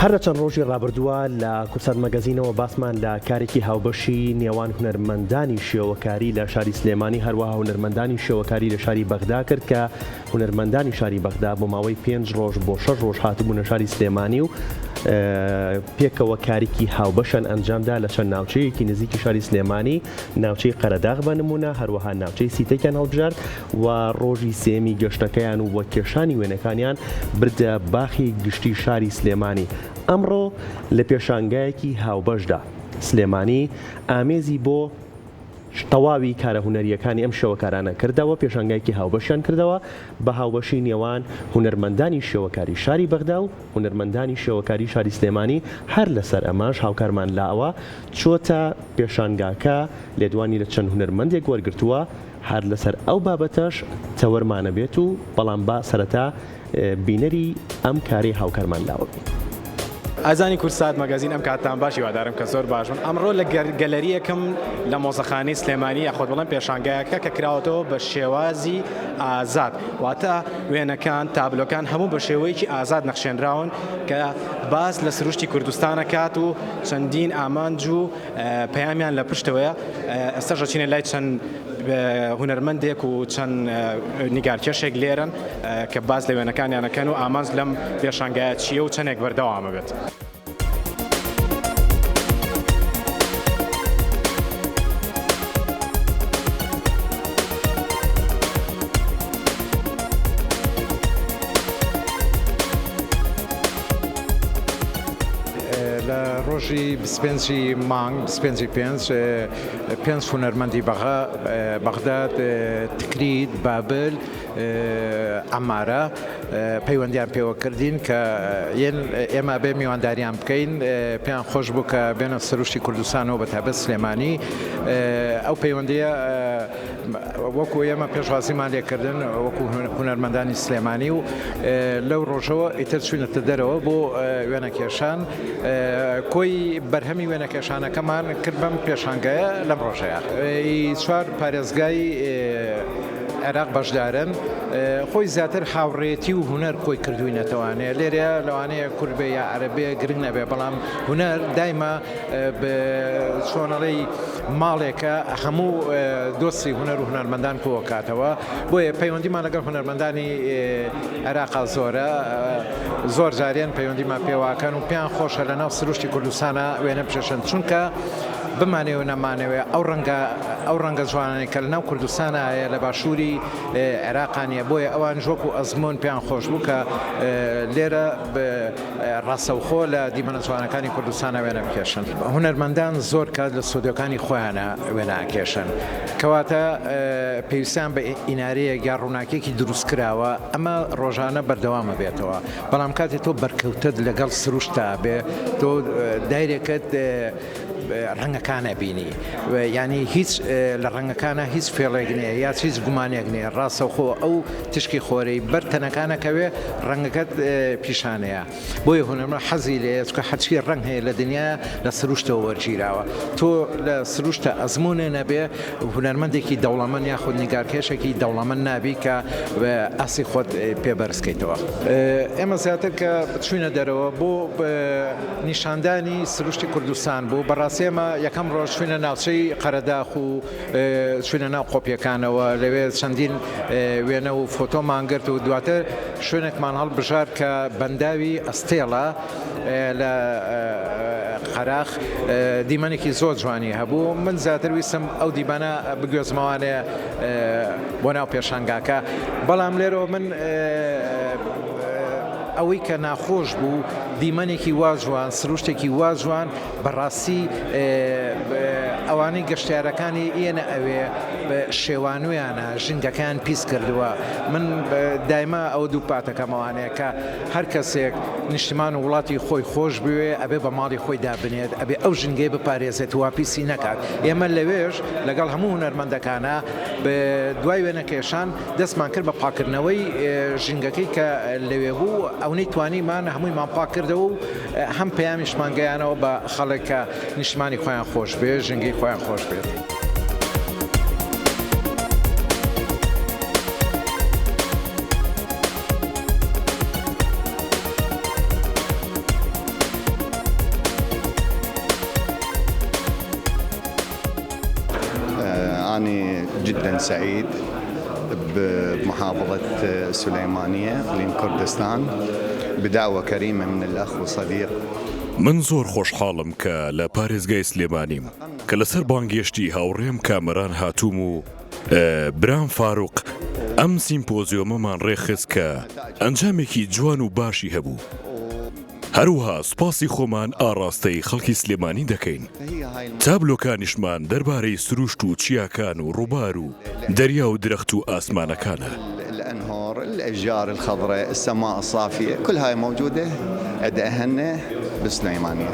هەر لە چەند ڕۆژی ڕابردووە لە کورسات مەگەزینەوە باسمان لە کارێکی هاوبەشی نێوان هونەرمەندانی شێوەکاری لە شاری سلێمانی هەروەها هونەرمەندانی شێوەکاری لە شاری بەغدا کرد کە هونەرمەندانی شاری بەغدا بۆ ماوەی 5 ڕۆژ بۆ 6 ڕۆژ هاتبوونە شاری سلێمانی و پێکەوە کارێکی هاوبەشان ئەنجامدا لە چەند ناوچەیەکی نزیکی شاری سلێمانی، ناوچەی قەرەداغ بە نمونە، هەروەها ناوچەی سیتەکیان هەڵبژارد و ڕۆژی سێمی گەشتەکەیان و وە کێشانی وێنەکانیان بردە باخی گشتی شاری سلێمانی. ئەمڕۆ لە پێشانگایەکی هاوبەشدا سلێمانی ئامێزی بۆ تەواوی کارە هونەریەکانی ئەم شێوەکارانە کردەوە، پێشانگایەکی هاوبەشیان کردەوە بە هاوبەشی نێوان هونەرمەندانی شێوەکاری شاری بەغدا و هونەرمەندانی شێوەکاری شاری سلێمانی. هەر لەسەر ئەماش هاوکارمان لاوە چۆتە پێشانگاکە لێدوانی لە چەند هونەرمەندێک وەرگرتووە، هەر لەسەر ئەو بابەتەش تەوەرمانە بێت و بەڵام با سەرەتا بینەری ئەم کارەی هاوکارمان لاوە. ئازانی کورسات مەگەزین ئەم کاتتان باشی وادارم کە زۆر باشن. ئەمڕۆ لە گەلەریەکەم لە مۆزەخانەی سلێمانی یاخۆت بڵێم پێشانگایەکە کە کراوەتەوە بە شێوازی ئازاد، واتە وێنەکان تابلۆکان هەموو بە شێوەیەکی ئازاد نەخشێنراون کە باس لە سروشتی کوردستانە کات و چەندین ئامانج و پەیامیان لە پشتەوەیە. ئێستاش ئەچینە لای چەند هونەرمەندێک و چەند نیگارکێشێک لێرن کە باز لە وێنەکانیانەکەن و ئامانج لەم پێشانگایە چیە و چەندێک بەردەوامە بێت. ڕۆژی 25 مانگ 25 هونەرمەندی بەغداد، تکرید، بابل، ئەمارە پەیوەندیان پێوە کردین کە ئێمە بێ میوانداریان بکەین، پێیان خۆش بوو کە بێنە سروشتی کوردستانەوە بە تایبەت سلێمانی. ئەو پەیوەندیە وەکو ئێمە پێشوازیمان لێکردن وەکو هونەرمەندانی سلێمانی و لەو ڕۆژەوە ئیتر چوونەتە دەرەوە بۆ وێنەکێشان. کۆی بەرهەمی وێنەکێشانەکەمان کرد بەم پێشانگایە لەم ڕۆژەیە. چوار پارێزگای عێراق بەشدارن، خۆی زیاتر هاوڕێتی و هونەر کۆی کردوینەتەوانێ لێرە لەوانەیە کوربێ یا عەرەبێ گرنگ نەبێ، بەڵام هونەر دایما چۆنەڵی ماڵێکە هەموو دۆستی هونەر و هونەرمەندان کۆکاتەوە. بۆیە پەیوەندیمان لەگەڵ هونەرمەندانی عێراقا زۆرە، زۆر جاریان پەیوەندیمان پێواکەن و پێیان خۆشە لە ناو سروشتی کوردستانە وێنە بچێشن، چونکە بمانێوە نەمانەوێ ئەو ڕەنگە جوانانی کە لە ناو کوردستانە هەیە لە باشووری عێراقانیە. بۆیە ئەوان ژۆک و ئەزمۆن پێیان خۆش بوو کە لێرە ڕاستەوخۆ لە دیمەنە جوانەکانی کوردستانە وێنە بکێشن. هونەرمەندان زۆر کات لە سودەکانی خۆیانە وێنەکێشن، کەواتە پێویستیان بە ئینارەیەک یا ڕووناکێکی دروست کراوە، ئەمە ڕۆژانە بەردەوامە بێتەوە. بەڵام کاتێک تۆ بەرکەوتت لەگەڵ سروشتا بێ، تۆ دایرێکت ڕەنگەکانە بینی، ینی هیچ لە ڕەنگەکانە هیچ فێڵێک نییە یا هیچ گومانێک نییە، ڕاستەوخۆ ئەو تشکی خۆرەی بەر تەنەکانەکەوێ ڕەنگەکەت پیشانەیە. بۆیە هونەرمە حەزی لێ چکە حەچی ڕەنگ هەیە لە دنیا لە سروشتەوە وەرگیراوە. تۆ لە سروشتە ئەزمونێ نەبێ هونەرمەندێکی دەوڵەمەند یاخود نیگارکێشێکی دەوڵەمەند نابی کە ئاسی خۆت پێبەرزکەیتەوە. ئێمە زیاتر کە بچوینە دەرەوە بۆ نیشاندانی سروشتی کوردستان بوو، بەڕاستی ئێمە یەکەم ڕۆژ چوینە ناوچەی قەرەداغ و چوینە ناو قۆپیەکانەوە، لەوێ چەندین وێنە و فۆتۆمان گرت و دواتر شوێنێکمان هەڵبژار کە بەنداوی ئەستێڵە لە قەراخ، دیمەنێکی زۆر جوانی هەبوو. من زیاتر ویستم ئەو دیمەنە بگوێزمەوانێ بۆ ناو پێشانگاکە، بەڵام لێرەوە من ئەوەی کە ناخۆش بوو دیمەنێکی واژوان، سروشتێکی واژوان بەڕاستی ئەوانەی گەشتیارەکانی ئێنە ئەوێ بە شێوانویانە ژنگەکان پیس کردووە. من دایما ئەو دوو پاتەکەمەوانەیە کە هەر کەسێک نیشتمان و وڵاتی خۆی خۆش بوێ ئەبێ بە ماڵی خۆی دابنێت، ئەبێ ئەو ژنگەی بپارێزێت و پیسی نەکات. ئێمە لەوێژ لەگەڵ هەموو هونەرمەندەکانە بە دوای وێنەکێشان دەستمان کرد بە پاکردنەوەی ژنگەکەی کە لەوێ بوو، ئەوەی توانیمان هەموویمان پاک کردەوە و هەم پەیامیشمان گەیانەوە بە خەڵک کە نیشتمانی خۆیان خۆش بێ، ژنگی خۆیان خۆش بێت. أنا جدا سعيد بمحافظة سليمانية إقليم كردستان بدعوة كريمة من الأخ وصديق. من زۆر خۆشحاڵم کە لە پارێزگای سلێمانیم کە لەسەر بانگێشتی هاوڕێم کامەران هاتووم و برام فاروق ئەم سیمپۆزیۆمەمان ڕێخست کە ئەنجامێکی جوان و باشی هەبوو. هەروها سوپاسی خۆمان ئاڕاستەی خەڵکی سلێمانی دەکەین. تابلۆکانیشمان دەربارەی سروشت و چیاکان و ڕووبار و دەریا و درەخت و ئاسمانەکانە. الأنهار، الأشجار الخضراء، السماء الصافية، كل هاي موجودة عند أهلنا بسليمانية.